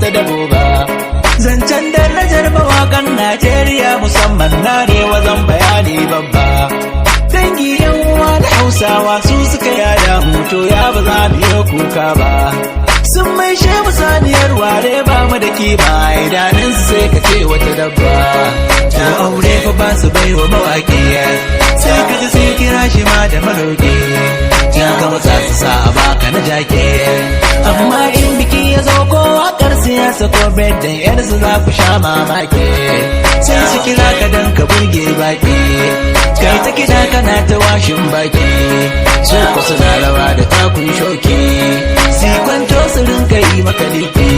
wata dabo ba. Zancen darajar mawakan Najeriya musamman na arewa zan bayani babba. Dangi yan uwa da Hausawa su suka yada hoto ya ba za mu yi kuka ba. Sun mai mu saniyar ware ba mu da kima idanun su sai ka ce wata dabba. Ta aure fa ba su bai wa mawaƙi sai ka ji sai kira shi ma da maroƙi. Ya kama za su sa a baka na jake. Amma in biki ya zo ko wakar siyasa ko birthday yar su za ku sha mamaki. Sai su kira ka dan ka burge baki. Kai ta kiɗa kana ta washin baki. Su ku suna rawa da takun shoki. Si kwanto su rinka yi maka liki.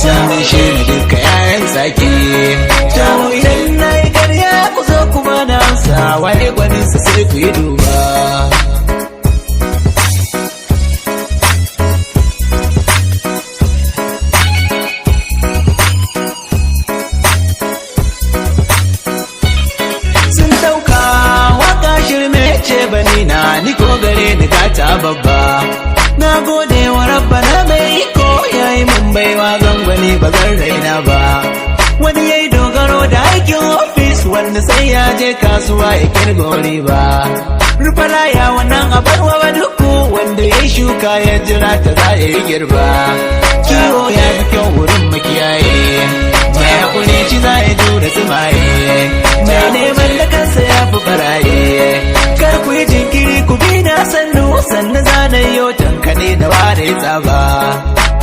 Sannan shi ne duka yayan sake. Tawo idan na yi karya ku zo kuma na amsa. Waye gwaninsa sai ku yi duba. Bani na ni ko gare ni gata babba. Na gode wa rabbana mai iko yayi mun baiwa gangwani ba zan raina ba. Wani yayi dogaro da aikin ofis wanda sai ya je kasuwa ya kirgori ba. Rufala ya wannan abarwa duku wanda yayi shuka ya jira ta za ya yi girba. Kiwo ya fi kyau wurin makiyaye. Mai hakuri ci za ya jure tsimaye. Mai neman da kansa ya fi baraye. Kar ku yi jinkiri ku bi na sannu sannu zanen yau tankane da ware tsaba.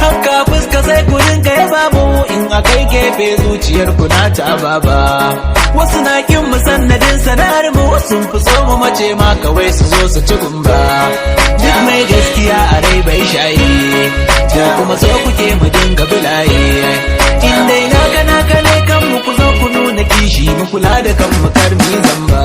Haka fuska sai ku rinka yaba mu in akai gefe zuciyar ku na ta baba. Wasu na kin mu sannadin sana'ar mu sun fi so mu mace ma kawai su zo su ci gumba. Duk mai gaskiya a rai bai shayi. Ko kuma so kuke mu dinga bulaye. In dai na kana kale kan mu ku zo ku nuna kishi mu kula da kan mu kar mu zamba.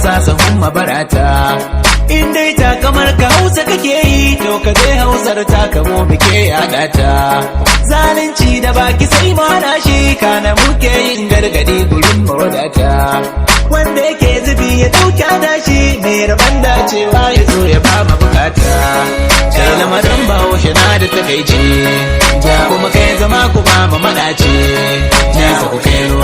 Sasahun mabarata in dai ta kamar ka Hausa kake yi to ka je Hausar ta kamo muke yada ta. Zalunci da baki sai mana shi kana muke yin gargadi gurin mawadata. Wanda yake zubi ya dauka da shi mai rabon dacewa ya zo ya ba mu bukata. Kai lamarin bahaushe na da takaici kuma kai zama ku ba mu madaci. Nesa ku kai ruwa